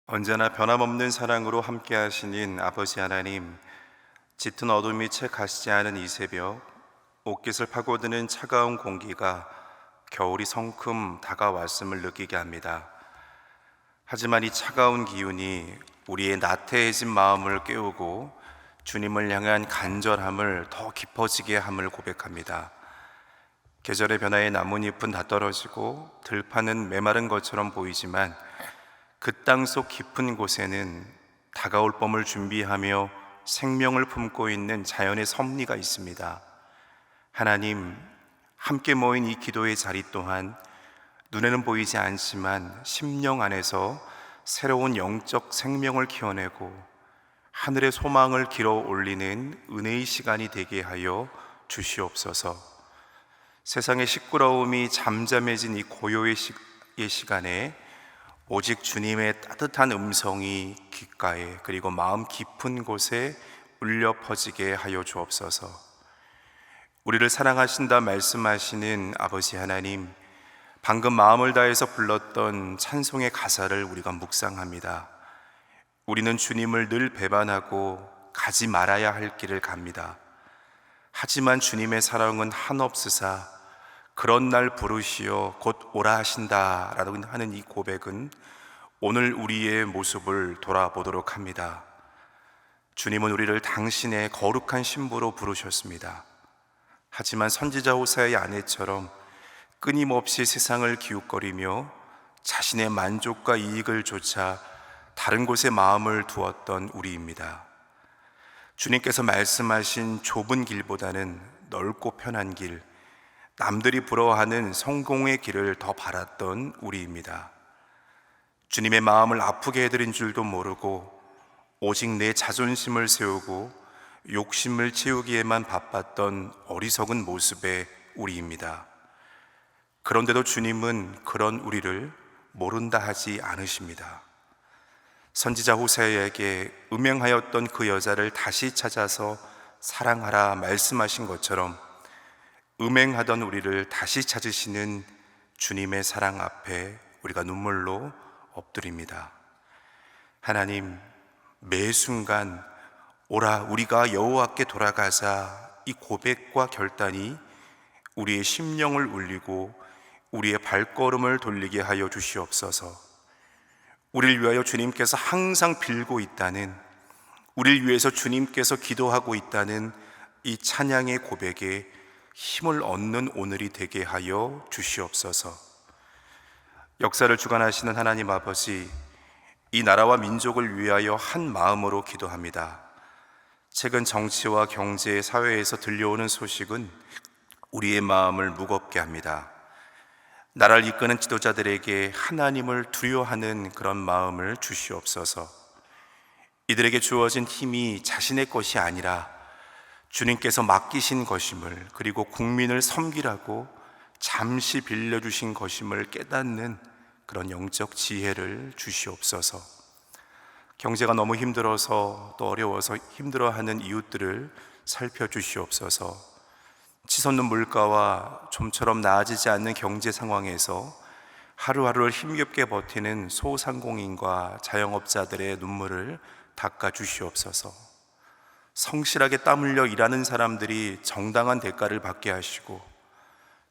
언제나 변함없는 사랑으로 함께 하시는 아버지 하나님, 짙은 어둠이 채 가시지 않은 이 새벽, 옷깃을 파고드는 차가운 공기가 겨울이 성큼 다가왔음을 느끼게 합니다. 하지만 이 차가운 기운이 우리의 나태해진 마음을 깨우고 주님을 향한 간절함을 더 깊어지게 함을 고백합니다. 계절의 변화에 나뭇잎은 다 떨어지고 들판은 메마른 것처럼 보이지만 그 땅 속 깊은 곳에는 다가올 봄을 준비하며 생명을 품고 있는 자연의 섭리가 있습니다. 하나님, 함께 모인 이 기도의 자리 또한 눈에는 보이지 않지만 심령 안에서 새로운 영적 생명을 키워내고 하늘의 소망을 길어 올리는 은혜의 시간이 되게 하여 주시옵소서. 세상의 시끄러움이 잠잠해진 이 고요의 시간에 오직 주님의 따뜻한 음성이 귓가에 그리고 마음 깊은 곳에 울려 퍼지게 하여 주옵소서. 우리를 사랑하신다 말씀하시는 아버지 하나님, 방금 마음을 다해서 불렀던 찬송의 가사를 우리가 묵상합니다. 우리는 주님을 늘 배반하고 가지 말아야 할 길을 갑니다. 하지만 주님의 사랑은 한없으사 그런 날 부르시어 곧 오라 하신다 라고 하는 이 고백은 오늘 우리의 모습을 돌아보도록 합니다. 주님은 우리를 당신의 거룩한 신부로 부르셨습니다. 하지만 선지자 호세아의 아내처럼 끊임없이 세상을 기웃거리며 자신의 만족과 이익을 쫓아 다른 곳에 마음을 두었던 우리입니다. 주님께서 말씀하신 좁은 길보다는 넓고 편한 길, 남들이 부러워하는 성공의 길을 더 바랐던 우리입니다. 주님의 마음을 아프게 해드린 줄도 모르고 오직 내 자존심을 세우고 욕심을 채우기에만 바빴던 어리석은 모습의 우리입니다. 그런데도 주님은 그런 우리를 모른다 하지 않으십니다. 선지자 호세아에게 음행하였던 그 여자를 다시 찾아서 사랑하라 말씀하신 것처럼 음행하던 우리를 다시 찾으시는 주님의 사랑 앞에 우리가 눈물로 엎드립니다. 하나님, 매 순간 오라 우리가 여호와께 돌아가자, 이 고백과 결단이 우리의 심령을 울리고 우리의 발걸음을 돌리게 하여 주시옵소서. 우리를 위하여 주님께서 항상 빌고 있다는, 우리를 위해서 주님께서 기도하고 있다는 이 찬양의 고백에 힘을 얻는 오늘이 되게 하여 주시옵소서. 역사를 주관하시는 하나님 아버지, 이 나라와 민족을 위하여 한 마음으로 기도합니다. 최근 정치와 경제, 사회에서 들려오는 소식은 우리의 마음을 무겁게 합니다. 나라를 이끄는 지도자들에게 하나님을 두려워하는 그런 마음을 주시옵소서. 이들에게 주어진 힘이 자신의 것이 아니라 주님께서 맡기신 것임을, 그리고 국민을 섬기라고 잠시 빌려주신 것임을 깨닫는 그런 영적 지혜를 주시옵소서. 경제가 너무 힘들어서 또 어려워서 힘들어하는 이웃들을 살펴주시옵소서. 치솟는 물가와 좀처럼 나아지지 않는 경제 상황에서 하루하루를 힘겹게 버티는 소상공인과 자영업자들의 눈물을 닦아주시옵소서. 성실하게 땀 흘려 일하는 사람들이 정당한 대가를 받게 하시고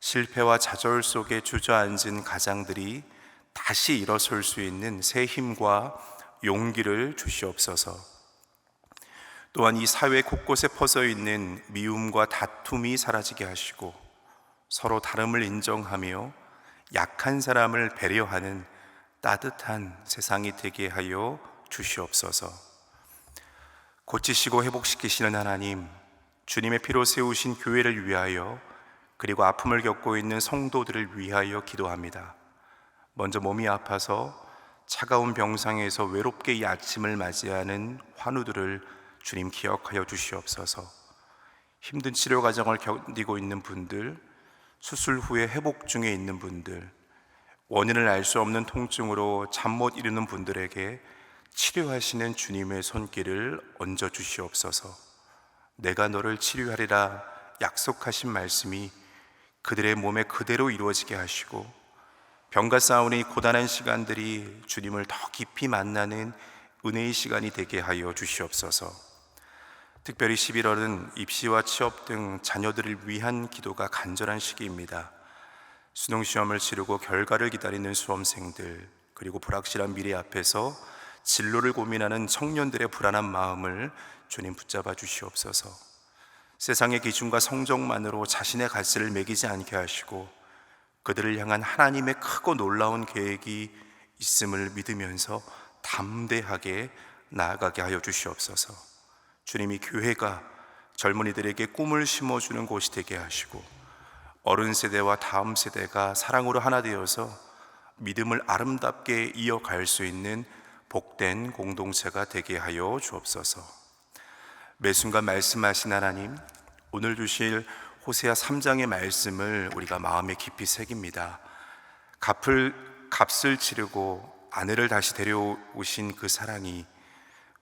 실패와 좌절 속에 주저앉은 가장들이 다시 일어설 수 있는 새 힘과 용기를 주시옵소서. 또한 이 사회 곳곳에 퍼져 있는 미움과 다툼이 사라지게 하시고 서로 다름을 인정하며 약한 사람을 배려하는 따뜻한 세상이 되게 하여 주시옵소서. 고치시고 회복시키시는 하나님, 주님의 피로 세우신 교회를 위하여 그리고 아픔을 겪고 있는 성도들을 위하여 기도합니다. 먼저 몸이 아파서 차가운 병상에서 외롭게 이 아침을 맞이하는 환우들을 주님 기억하여 주시옵소서. 힘든 치료 과정을 견디고 있는 분들, 수술 후에 회복 중에 있는 분들, 원인을 알 수 없는 통증으로 잠 못 이루는 분들에게 치료하시는 주님의 손길을 얹어 주시옵소서. 내가 너를 치료하리라 약속하신 말씀이 그들의 몸에 그대로 이루어지게 하시고 병과 싸우는 이 고단한 시간들이 주님을 더 깊이 만나는 은혜의 시간이 되게 하여 주시옵소서. 특별히 11월은 입시와 취업 등 자녀들을 위한 기도가 간절한 시기입니다. 수능시험을 치르고 결과를 기다리는 수험생들, 그리고 불확실한 미래 앞에서 진로를 고민하는 청년들의 불안한 마음을 주님 붙잡아 주시옵소서. 세상의 기준과 성적만으로 자신의 갈세를 매기지 않게 하시고 그들을 향한 하나님의 크고 놀라운 계획이 있음을 믿으면서 담대하게 나아가게 하여 주시옵소서. 주님이 교회가 젊은이들에게 꿈을 심어주는 곳이 되게 하시고 어른 세대와 다음 세대가 사랑으로 하나 되어서 믿음을 아름답게 이어갈 수 있는 복된 공동체가 되게 하여 주옵소서. 매 순간 말씀하신 하나님, 오늘 주실 호세아 3장의 말씀을 우리가 마음에 깊이 새깁니다. 값을 치르고 아내를 다시 데려오신 그 사랑이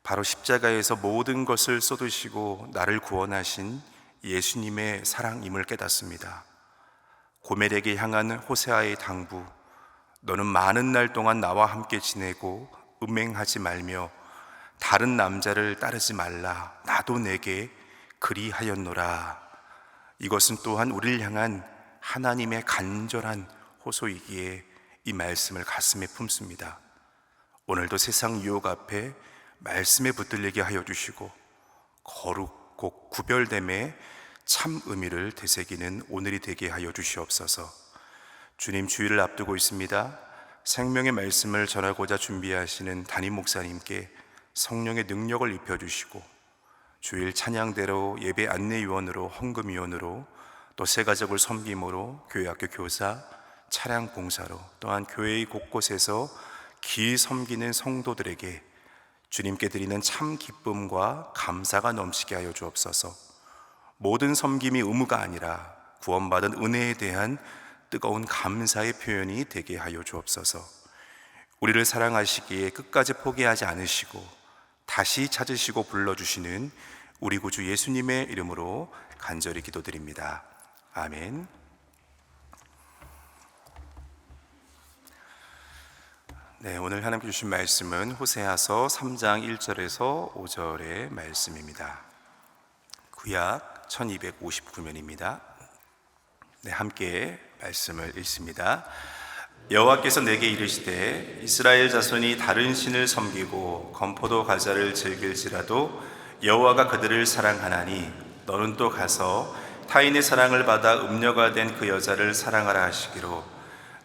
바로 십자가에서 모든 것을 쏟으시고 나를 구원하신 예수님의 사랑임을 깨닫습니다. 고멜에게 향한 호세아의 당부, 너는 많은 날 동안 나와 함께 지내고 음행하지 말며 다른 남자를 따르지 말라, 나도 내게 그리하였노라. 이것은 또한 우리를 향한 하나님의 간절한 호소이기에 이 말씀을 가슴에 품습니다. 오늘도 세상 유혹 앞에 말씀에 붙들리게 하여 주시고 거룩고 구별됨의 참 의미를 되새기는 오늘이 되게 하여 주시옵소서. 주님, 주일을 앞두고 있습니다. 생명의 말씀을 전하고자 준비하시는 담임 목사님께 성령의 능력을 입혀주시고 주일 찬양대로 예배 안내위원으로 헌금위원으로 또 새가족을 섬김으로 교회학교 교사, 차량 봉사로 또한 교회의 곳곳에서 기 섬기는 성도들에게 주님께 드리는 참 기쁨과 감사가 넘치게 하여 주옵소서. 모든 섬김이 의무가 아니라 구원받은 은혜에 대한 뜨거운 감사의 표현이 되게 하여 주옵소서. 우리를 사랑하시기에 끝까지 포기하지 않으시고 다시 찾으시고 불러주시는 우리 구주 예수님의 이름으로 간절히 기도드립니다. 아멘. 네, 오늘 하나님께 주신 말씀은 호세아서 3장 1절에서 5절의 말씀입니다. 구약 1259면입니다. 네, 함께 말씀을 읽습니다. 여호와께서 내게 이르시되 이스라엘 자손이 다른 신을 섬기고 건포도 과자를 즐길지라도 여호와가 그들을 사랑하나니 너는 또 가서 타인의 사랑을 받아 음녀가 된 그 여자를 사랑하라 하시기로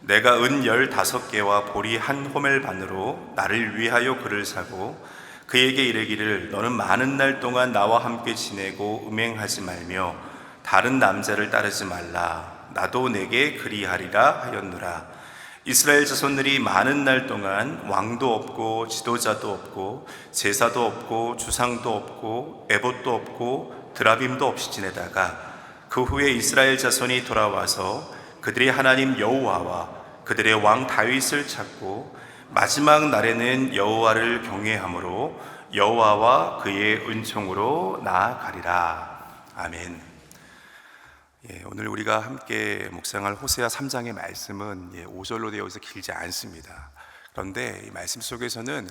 내가 은 15개와 보리 한 호멜 반으로 나를 위하여 그를 사고 그에게 이르기를 너는 많은 날 동안 나와 함께 지내고 음행하지 말며 다른 남자를 따르지 말라, 나도 내게 그리하리라 하였노라. 이스라엘 자손들이 많은 날 동안 왕도 없고 지도자도 없고 제사도 없고 주상도 없고 에봇도 없고 드라빔도 없이 지내다가 그 후에 이스라엘 자손이 돌아와서 그들의 하나님 여호와와 그들의 왕 다윗을 찾고 마지막 날에는 여호와를 경외함으로 여호와와 그의 은총으로 나아가리라. 아멘. 오늘 우리가 함께 묵상할 호세아 3장의 말씀은 5절로 되어 있어 길지 않습니다. 그런데 이 말씀 속에서는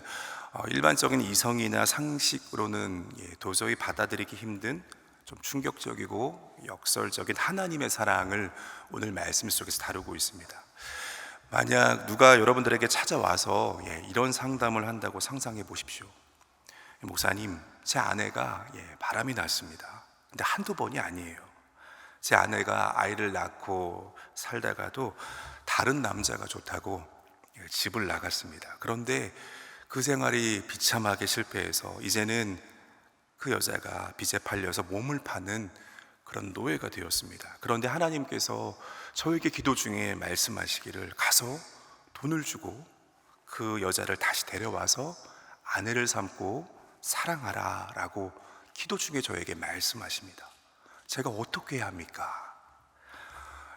일반적인 이성이나 상식으로는 도저히 받아들이기 힘든 좀 충격적이고 역설적인 하나님의 사랑을 오늘 말씀 속에서 다루고 있습니다. 만약 누가 여러분들에게 찾아와서 이런 상담을 한다고 상상해 보십시오. 목사님, 제 아내가 바람이 났습니다. 근데 한두 번이 아니에요. 제 아내가 아이를 낳고 살다가도 다른 남자가 좋다고 집을 나갔습니다. 그런데 그 생활이 비참하게 실패해서 이제는 그 여자가 빚에 팔려서 몸을 파는 그런 노예가 되었습니다. 그런데 하나님께서 저에게 기도 중에 말씀하시기를 가서 돈을 주고 그 여자를 다시 데려와서 아내를 삼고 사랑하라 라고 기도 중에 저에게 말씀하십니다. 제가 어떻게 해야 합니까?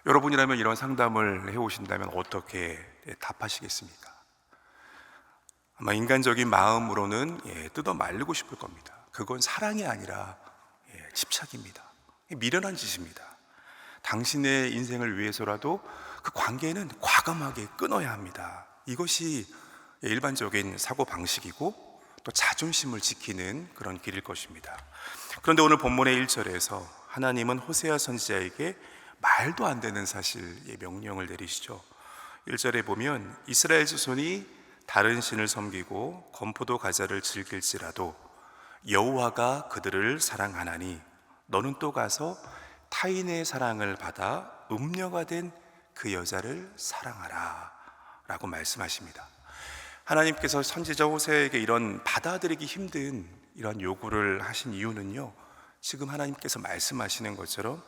여러분이라면 이런 상담을 해오신다면 어떻게 답하시겠습니까? 아마 인간적인 마음으로는 뜯어 말리고 싶을 겁니다. 그건 사랑이 아니라 집착입니다. 미련한 짓입니다. 당신의 인생을 위해서라도 그 관계는 과감하게 끊어야 합니다. 이것이 일반적인 사고 방식이고 또 자존심을 지키는 그런 길일 것입니다. 그런데 오늘 본문의 1절에서 하나님은 호세아 선지자에게 말도 안 되는 사실의 명령을 내리시죠. 1절에 보면 이스라엘 자손이 다른 신을 섬기고 건포도 과자를 즐길지라도 여호와가 그들을 사랑하나니 너는 또 가서 타인의 사랑을 받아 음녀가 된 그 여자를 사랑하라 라고 말씀하십니다. 하나님께서 선지자 호세아에게 이런 받아들이기 힘든 이런 요구를 하신 이유는요, 지금 하나님께서 말씀하시는 것처럼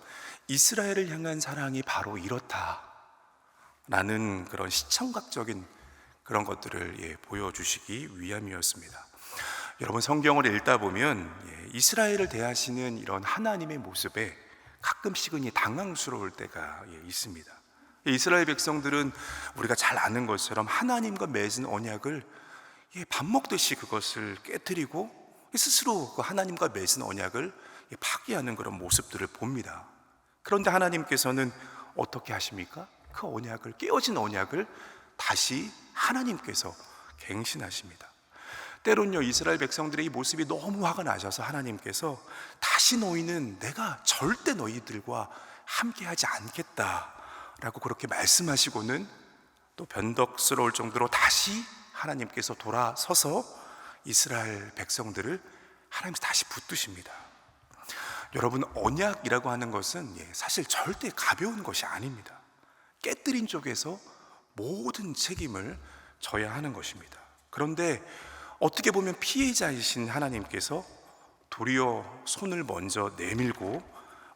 이스라엘을 향한 사랑이 바로 이렇다라는 그런 시청각적인 그런 것들을 보여주시기 위함이었습니다. 여러분, 성경을 읽다 보면 이스라엘을 대하시는 이런 하나님의 모습에 가끔씩은 당황스러울 때가 있습니다. 이스라엘 백성들은 우리가 잘 아는 것처럼 하나님과 맺은 언약을 밥 먹듯이 그것을 깨뜨리고 스스로 그 하나님과 맺은 언약을 파기하는 그런 모습들을 봅니다. 그런데 하나님께서는 어떻게 하십니까? 그 언약을, 깨어진 언약을 다시 하나님께서 갱신하십니다. 때론요, 이스라엘 백성들의 이 모습이 너무 화가 나셔서 하나님께서 다시 너희는 내가 절대 너희들과 함께하지 않겠다 라고 그렇게 말씀하시고는 또 변덕스러울 정도로 다시 하나님께서 돌아서서 이스라엘 백성들을 하나님께서 다시 붙드십니다. 여러분, 언약이라고 하는 것은 사실 절대 가벼운 것이 아닙니다. 깨뜨린 쪽에서 모든 책임을 져야 하는 것입니다. 그런데 어떻게 보면 피해자이신 하나님께서 도리어 손을 먼저 내밀고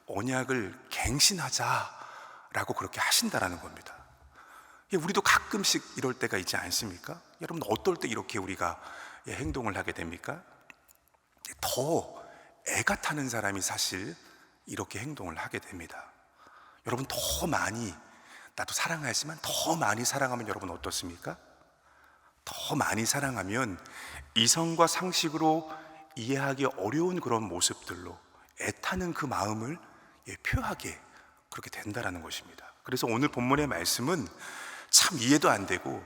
언약을 갱신하자라고 그렇게 하신다라는 겁니다. 우리도 가끔씩 이럴 때가 있지 않습니까? 여러분, 어떨 때 이렇게 우리가 행동을 하게 됩니까? 더 애가 타는 사람이 사실 이렇게 행동을 하게 됩니다. 여러분, 더 많이, 나도 사랑하지만 더 많이 사랑하면 여러분 어떻습니까? 더 많이 사랑하면 이성과 상식으로 이해하기 어려운 그런 모습들로 애타는 그 마음을 표하게 그렇게 된다라는 것입니다. 그래서 오늘 본문의 말씀은 참 이해도 안 되고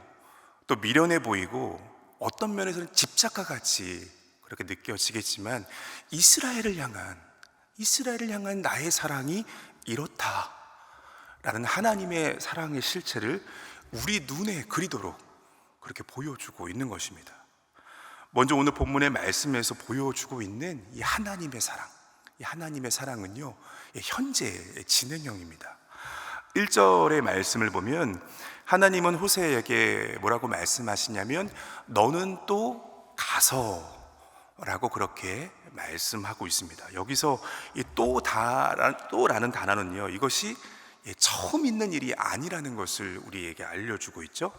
또 미련해 보이고 어떤 면에서는 집착과 같이 그렇게 느껴지겠지만 이스라엘을 향한 나의 사랑이 이렇다라는 하나님의 사랑의 실체를 우리 눈에 그리도록 그렇게 보여주고 있는 것입니다. 먼저 오늘 본문의 말씀에서 보여주고 있는 이 하나님의 사랑, 이 하나님의 사랑은요, 현재의 진행형입니다. 1절의 말씀을 보면 하나님은 호세아에게 뭐라고 말씀하시냐면 너는 또 가서 라고 그렇게 말씀하고 있습니다. 여기서 이 또라는 단어는요, 이것이 처음 있는 일이 아니라는 것을 우리에게 알려주고 있죠.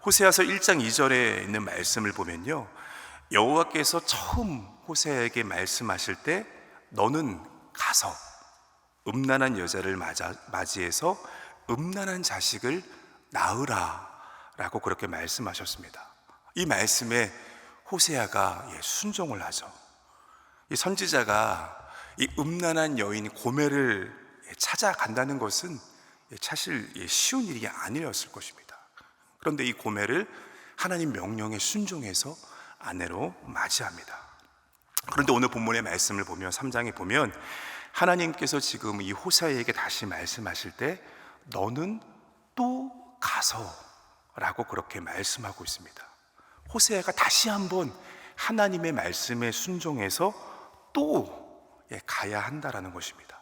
호세아서 1장 2절에 있는 말씀을 보면요, 여호와께서 처음 호세아에게 말씀하실 때 너는 가서 음란한 여자를 맞이해서 음란한 자식을 낳으라 라고 그렇게 말씀하셨습니다. 이 말씀에 호세아가 순종을 하죠. 이 선지자가 이 음란한 여인 고멜을 찾아간다는 것은 사실 쉬운 일이 아니었을 것입니다. 그런데 이 고멜을 하나님 명령에 순종해서 아내로 맞이합니다. 그런데 오늘 본문의 말씀을 보면 3장에 보면 하나님께서 지금 이 호세아에게 다시 말씀하실 때 너는 또 가서 라고 그렇게 말씀하고 있습니다. 호세아가 다시 한번 하나님의 말씀에 순종해서 또 가야 한다라는 것입니다.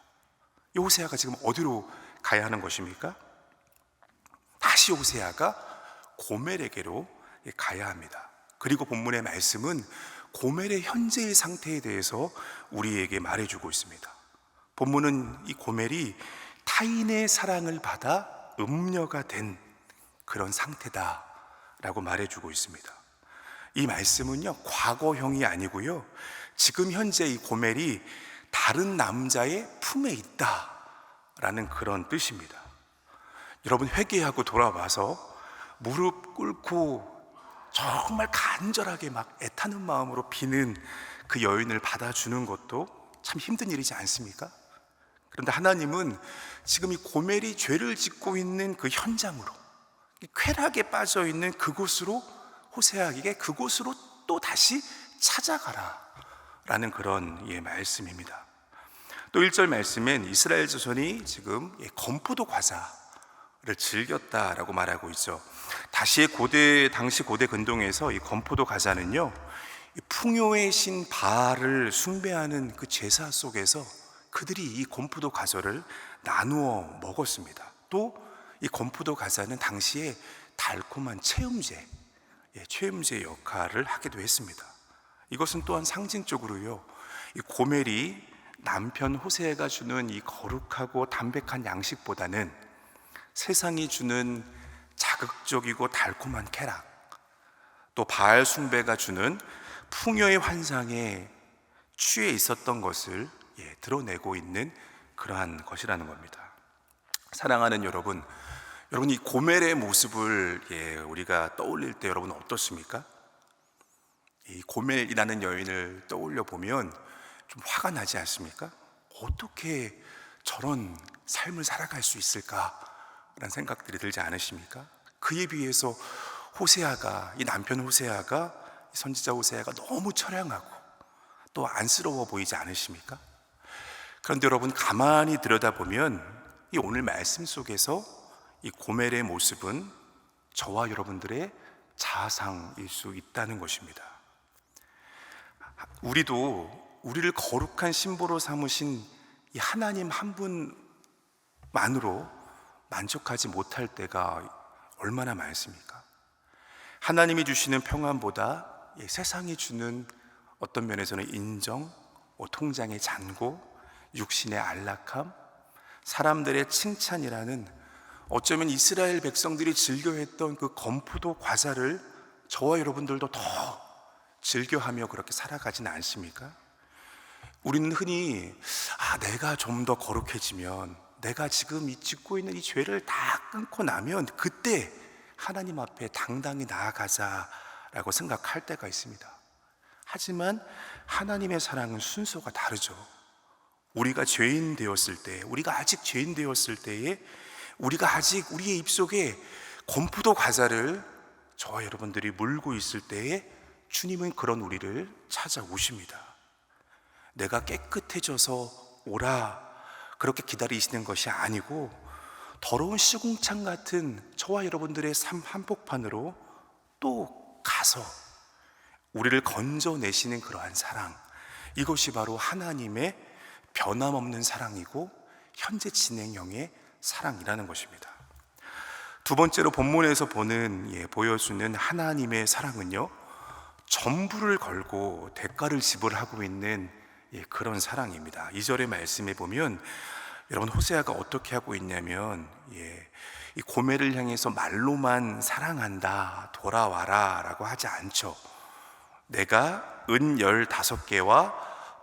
이 호세아가 지금 어디로 가야 하는 것입니까? 다시 호세아가 고멜에게로 가야 합니다. 그리고 본문의 말씀은 고멜의 현재의 상태에 대해서 우리에게 말해주고 있습니다. 본문은 이 고멜이 타인의 사랑을 받아 음녀가 된 그런 상태다라고 말해주고 있습니다. 이 말씀은요, 과거형이 아니고요, 지금 현재 이 고멜이 다른 남자의 품에 있다라는 그런 뜻입니다. 여러분, 회개하고 돌아와서 무릎 꿇고 정말 간절하게 막 애타는 마음으로 비는 그 여인을 받아주는 것도 참 힘든 일이지 않습니까? 그런데 하나님은 지금 이 고멜이 죄를 짓고 있는 그 현장으로, 쾌락에 빠져 있는 그곳으로, 호세아에게 그곳으로 또 다시 찾아가라 라는 그런 말씀입니다. 또 1절 말씀엔 이스라엘 자손이 지금 건포도 과사를 즐겼다라고 말하고 있죠. 당시 고대 근동에서 이 건포도 과사는요, 풍요의 신 바알을 숭배하는 그 제사 속에서 그들이 이 건포도 과자를 나누어 먹었습니다. 또 이 건포도 과자는 당시에 달콤한 체험제 역할을 하기도 했습니다. 이것은 또한 상징적으로요, 이 고멜이 남편 호세아가 주는 이 거룩하고 담백한 양식보다는 세상이 주는 자극적이고 달콤한 쾌락, 또 바알 숭배가 주는 풍요의 환상에 취해 있었던 것을 드러내고 있는 그러한 것이라는 겁니다. 사랑하는 여러분, 이 고멜의 모습을 우리가 떠올릴 때 여러분 어떻습니까? 이 고멜이라는 여인을 떠올려 보면 좀 화가 나지 않습니까? 어떻게 저런 삶을 살아갈 수 있을까라는 생각들이 들지 않으십니까? 그에 비해서 이 남편 호세아가, 선지자 호세아가 너무 처량하고 또 안쓰러워 보이지 않으십니까? 그런데 여러분, 가만히 들여다보면 이 오늘 말씀 속에서 이 고멜의 모습은 저와 여러분들의 자아상일 수 있다는 것입니다. 우리를 거룩한 신부로 삼으신 이 하나님 한 분만으로 만족하지 못할 때가 얼마나 많습니까? 하나님이 주시는 평안보다 세상이 주는 어떤 면에서는 인정, 통장의 잔고, 육신의 안락함, 사람들의 칭찬이라는, 어쩌면 이스라엘 백성들이 즐겨했던 그 건포도 과자를 저와 여러분들도 더 즐겨하며 그렇게 살아가지는 않습니까? 우리는 흔히 내가 좀 더 거룩해지면, 내가 지금 짓고 있는 이 죄를 다 끊고 나면 그때 하나님 앞에 당당히 나아가자라고 생각할 때가 있습니다. 하지만 하나님의 사랑은 순서가 다르죠. 우리가 아직 죄인 되었을 때에 우리가 아직 우리의 입속에 건포도 과자를 저와 여러분들이 물고 있을 때에 주님은 그런 우리를 찾아오십니다. 내가 깨끗해져서 오라 그렇게 기다리시는 것이 아니고, 더러운 시궁창 같은 저와 여러분들의 삶 한복판으로 또 가서 우리를 건져내시는 그러한 사랑, 이것이 바로 하나님의 변함없는 사랑이고 현재 진행형의 사랑이라는 것입니다. 두 번째로 본문에서 보여주는 하나님의 사랑은요, 전부를 걸고 대가를 지불하고 있는 그런 사랑입니다. 2절의 말씀에 보면 여러분, 호세아가 어떻게 하고 있냐면 이 고멜을 향해서 말로만 사랑한다, 돌아와라 라고 하지 않죠. 내가 은 15개와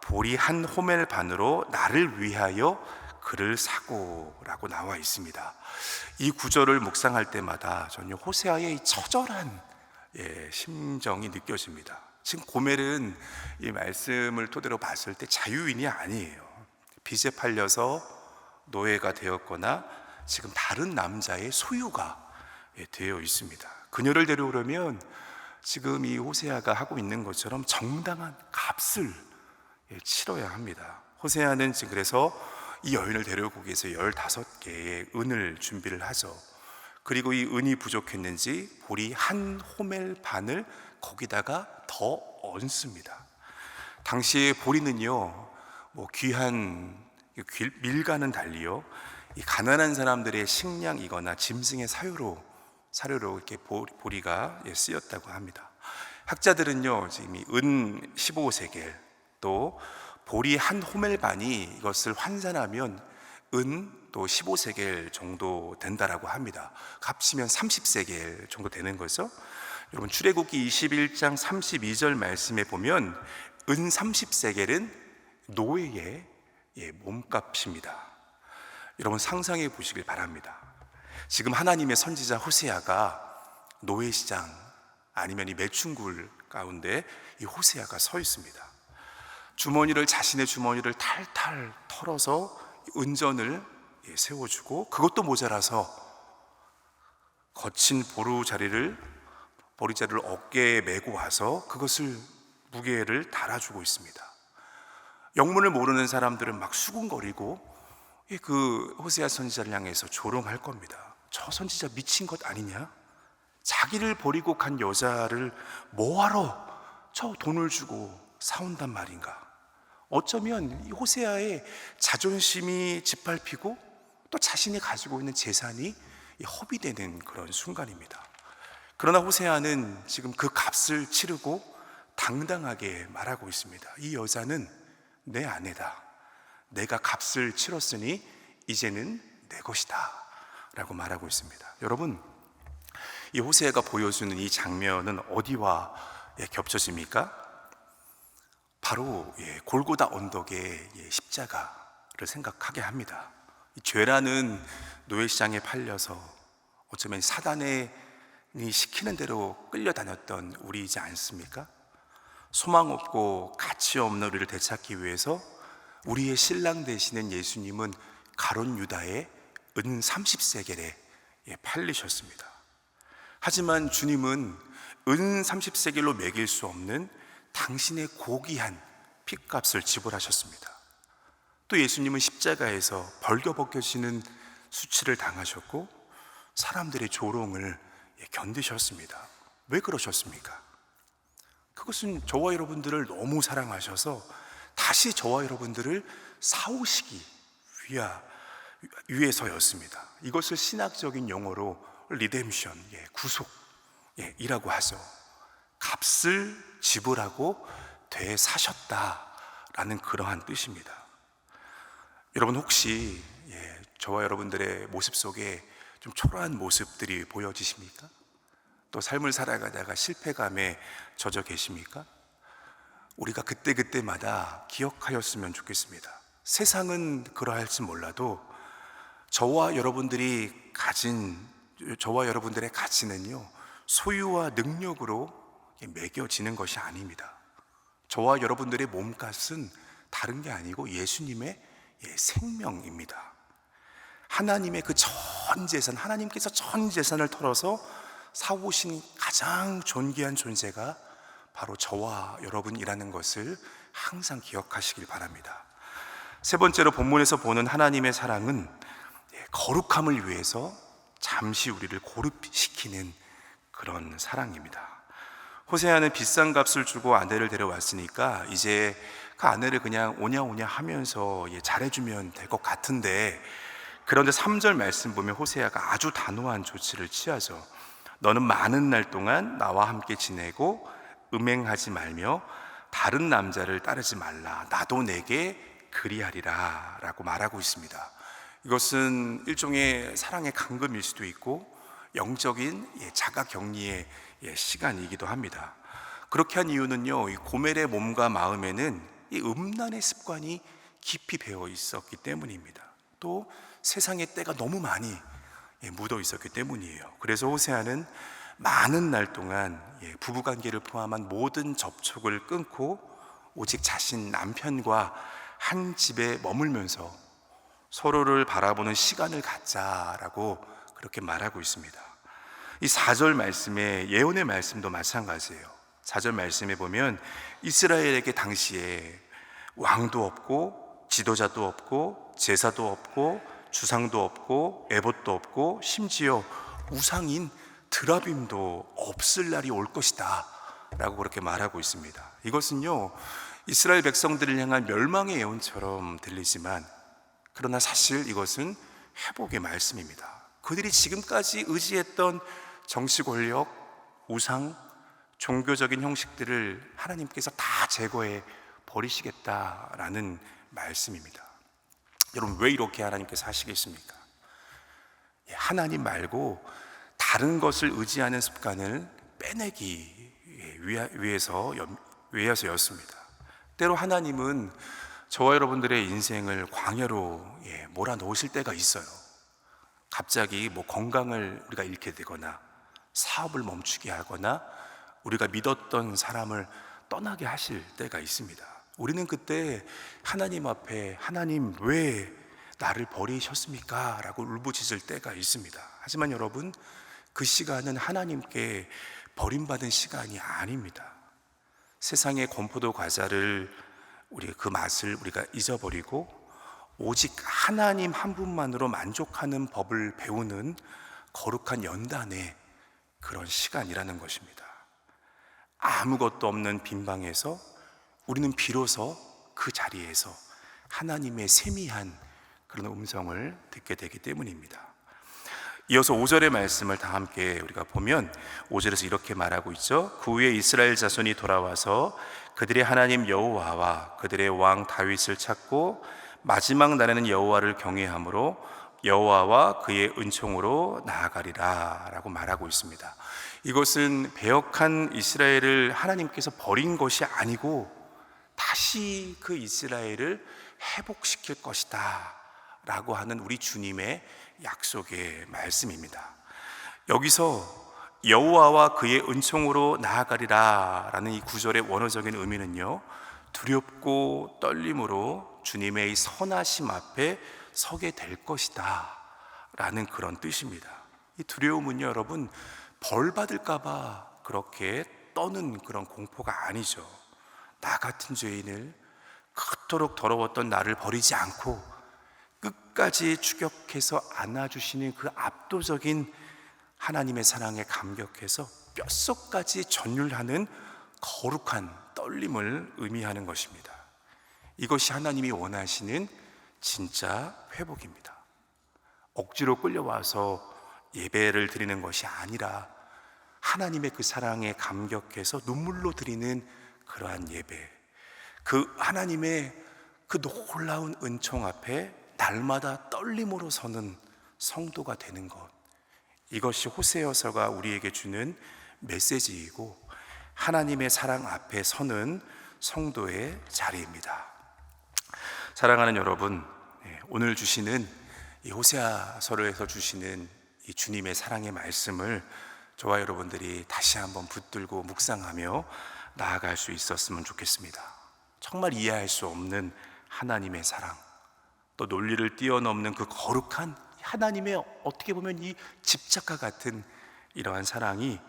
보리 한 호멜 반으로 나를 위하여 그를 사고 라고 나와 있습니다. 이 구절을 묵상할 때마다 저는 호세아의 이 처절한 심정이 느껴집니다. 지금 고멜은 이 말씀을 토대로 봤을 때 자유인이 아니에요. 빚에 팔려서 노예가 되었거나 지금 다른 남자의 소유가 되어 있습니다. 그녀를 데려오려면 지금 이 호세아가 하고 있는 것처럼 정당한 값을 치러야 합니다. 호세아는 지금 그래서 이 여인을 데려오기 위해서 15개의 은을 준비를 하죠. 그리고 이 은이 부족했는지 보리 한 호멜 반을 거기다가 더 얹습니다. 당시에 보리는요, 귀한 밀과는 달리요, 이 가난한 사람들의 식량이거나 짐승의 사료로 이렇게 보리가 쓰였다고 합니다. 학자들은요, 지금 이 은 15세겔 또 보리 한 호멜 반이 이것을 환산하면 은 또 15세겔 정도 된다라고 합니다. 합치면 30세겔 정도 되는 거죠. 여러분, 출애굽기 21장 32절 말씀에 보면 은 30세겔은 노예의 몸값입니다. 여러분, 상상해 보시길 바랍니다. 지금 하나님의 선지자 호세아가 노예시장 아니면 이 매춘굴 가운데 이 호세아가 서 있습니다. 자신의 주머니를 탈탈 털어서 은전을 세워주고, 그것도 모자라서 거친 보리자리를 어깨에 메고 와서 그것을 무게를 달아주고 있습니다. 영문을 모르는 사람들은 막 수군거리고 그 호세아 선지자를 향해서 조롱할 겁니다. 저 선지자 미친 것 아니냐? 자기를 버리고 간 여자를 뭐하러 저 돈을 주고 사온단 말인가? 어쩌면 이 호세아의 자존심이 짓밟히고 또 자신이 가지고 있는 재산이 허비되는 그런 순간입니다. 그러나 호세아는 지금 그 값을 치르고 당당하게 말하고 있습니다. 이 여자는 내 아내다. 내가 값을 치렀으니 이제는 내 것이다 라고 말하고 있습니다. 여러분, 이 호세아가 보여주는 이 장면은 어디와 겹쳐집니까? 바로 골고다 언덕의 십자가를 생각하게 합니다. 이 죄라는 노예시장에 팔려서 어쩌면 사단이 시키는 대로 끌려다녔던 우리이지 않습니까? 소망 없고 가치 없는 우리를 되찾기 위해서 우리의 신랑 되시는 예수님은 가룟 유다의 은 30세겔에 팔리셨습니다. 하지만 주님은 은 30세겔로 매길 수 없는 당신의 고귀한 핏값을 지불하셨습니다. 또 예수님은 십자가에서 벌겨벗겨지는 수치를 당하셨고 사람들의 조롱을 견디셨습니다. 왜 그러셨습니까? 그것은 저와 여러분들을 너무 사랑하셔서 다시 저와 여러분들을 사오시기 위해서였습니다. 이것을 신학적인 용어로 리뎀션, 구속이라고 하죠. 값을 지불하고 되사셨다라는 그러한 뜻입니다. 여러분, 혹시 저와 여러분들의 모습 속에 좀 초라한 모습들이 보여지십니까? 또 삶을 살아가다가 실패감에 젖어 계십니까? 우리가 그때마다 기억하였으면 좋겠습니다. 세상은 그러할지 몰라도 저와 여러분들의 가치는요, 소유와 능력으로 매겨지는 것이 아닙니다. 저와 여러분들의 몸값은 다른 게 아니고 예수님의 생명입니다. 하나님의 그 전 재산, 하나님께서 전 재산을 털어서 사오신 가장 존귀한 존재가 바로 저와 여러분이라는 것을 항상 기억하시길 바랍니다. 세 번째로 본문에서 보는 하나님의 사랑은 거룩함을 위해서 잠시 우리를 고립시키는 그런 사랑입니다. 호세아는 비싼 값을 주고 아내를 데려왔으니까 이제 그 아내를 그냥 오냐 하면서 잘해주면 될 것 같은데, 그런데 3절 말씀 보면 호세아가 아주 단호한 조치를 취하죠. 너는 많은 날 동안 나와 함께 지내고 음행하지 말며 다른 남자를 따르지 말라. 나도 내게 그리하리라 라고 말하고 있습니다. 이것은 일종의 사랑의 감금일 수도 있고 영적인 자가격리의 시간이기도 합니다. 그렇게 한 이유는요, 이 고멜의 몸과 마음에는 이 음란의 습관이 깊이 배어 있었기 때문입니다. 또 세상의 때가 너무 많이 묻어 있었기 때문이에요. 그래서 호세아는 많은 날 동안 부부관계를 포함한 모든 접촉을 끊고 오직 자신 남편과 한 집에 머물면서 서로를 바라보는 시간을 갖자라고 그렇게 말하고 있습니다. 이 4절 말씀에 예언의 말씀도 마찬가지예요. 4절 말씀에 보면 이스라엘에게 당시에 왕도 없고 지도자도 없고 제사도 없고 주상도 없고 에봇도 없고 심지어 우상인 드라빔도 없을 날이 올 것이다 라고 그렇게 말하고 있습니다. 이것은요, 이스라엘 백성들을 향한 멸망의 예언처럼 들리지만 그러나 사실 이것은 회복의 말씀입니다. 그들이 지금까지 의지했던 정치 권력, 우상, 종교적인 형식들을 하나님께서 다 제거해 버리시겠다라는 말씀입니다. 여러분, 왜 이렇게 하나님께서 하시겠습니까? 하나님 말고 다른 것을 의지하는 습관을 빼내기 위해서였습니다. 때로 하나님은 저와 여러분들의 인생을 광야로 몰아넣으실 때가 있어요. 갑자기 건강을 우리가 잃게 되거나 사업을 멈추게 하거나 우리가 믿었던 사람을 떠나게 하실 때가 있습니다. 우리는 그때 하나님 앞에, 하나님 왜 나를 버리셨습니까? 라고 울부짖을 때가 있습니다. 하지만 여러분, 그 시간은 하나님께 버림받은 시간이 아닙니다. 세상의 건포도 과자를 그 맛을 우리가 잊어버리고 오직 하나님 한 분만으로 만족하는 법을 배우는 거룩한 연단의 그런 시간이라는 것입니다. 아무것도 없는 빈방에서 우리는 비로소 그 자리에서 하나님의 세미한 그런 음성을 듣게 되기 때문입니다. 이어서 5절의 말씀을 다 함께 우리가 보면 5절에서 이렇게 말하고 있죠. 그 후에 이스라엘 자손이 돌아와서 그들의 하나님 여호와와 그들의 왕 다윗을 찾고 마지막 날에는 여호와를 경외함으로 여호와와 그의 은총으로 나아가리라 라고 말하고 있습니다. 이것은 배역한 이스라엘을 하나님께서 버린 것이 아니고 다시 그 이스라엘을 회복시킬 것이다 라고 하는 우리 주님의 약속의 말씀입니다. 여기서 여호와와 그의 은총으로 나아가리라 라는 이 구절의 원어적인 의미는요, 두렵고 떨림으로 주님의 이 선하심 앞에 서게 될 것이다 라는 그런 뜻입니다. 이 두려움은요, 여러분, 벌 받을까봐 그렇게 떠는 그런 공포가 아니죠. 나 같은 죄인을 그토록 더러웠던 나를 버리지 않고 끝까지 추격해서 안아주시는 그 압도적인 하나님의 사랑에 감격해서 뼛속까지 전율하는 거룩한 떨림을 의미하는 것입니다. 이것이 하나님이 원하시는 진짜 회복입니다. 억지로 끌려와서 예배를 드리는 것이 아니라 하나님의 그 사랑에 감격해서 눈물로 드리는 그러한 예배, 그 하나님의 그 놀라운 은총 앞에 날마다 떨림으로 서는 성도가 되는 것, 이것이 호세아서가 우리에게 주는 메시지이고 하나님의 사랑 앞에 서는 성도의 자리입니다. 사랑하는 여러분, 오늘 주시는 이 호세아서에서 주시는 이 주님의 사랑의 말씀을 저와 여러분들이 다시 한번 붙들고 묵상하며 나아갈 수 있었으면 좋겠습니다. 정말 이해할 수 없는 하나님의 사랑, 또 논리를 뛰어넘는 그 거룩한 하나님의 어떻게 보면 이 집착과 같은 이러한 사랑이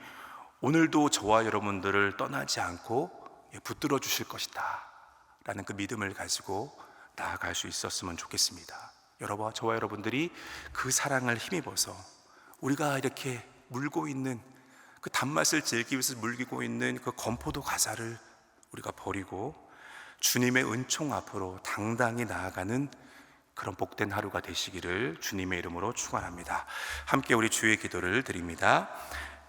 오늘도 저와 여러분들을 떠나지 않고 붙들어 주실 것이다 라는 그 믿음을 가지고 나아갈 수 있었으면 좋겠습니다. 저와 여러분들이 그 사랑을 힘입어서 우리가 이렇게 물고 있는 그 단맛을 즐기기 위해서 물고 있는 그 건포도 과자를 우리가 버리고 주님의 은총 앞으로 당당히 나아가는 그런 복된 하루가 되시기를 주님의 이름으로 축원합니다. 함께 우리 주의 기도를 드립니다.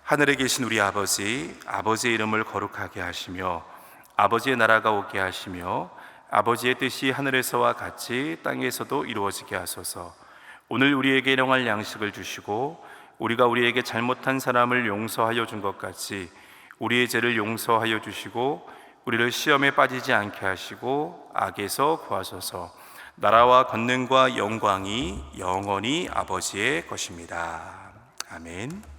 하늘에 계신 우리 아버지, 아버지의 이름을 거룩하게 하시며 아버지의 나라가 오게 하시며 아버지의 뜻이 하늘에서와 같이 땅에서도 이루어지게 하소서. 오늘 우리에게 일용할 양식을 주시고 우리가 우리에게 잘못한 사람을 용서하여 준 것 같이 우리의 죄를 용서하여 주시고 우리를 시험에 빠지지 않게 하시고 악에서 구하소서. 나라와 권능과 영광이 영원히 아버지의 것입니다. 아멘.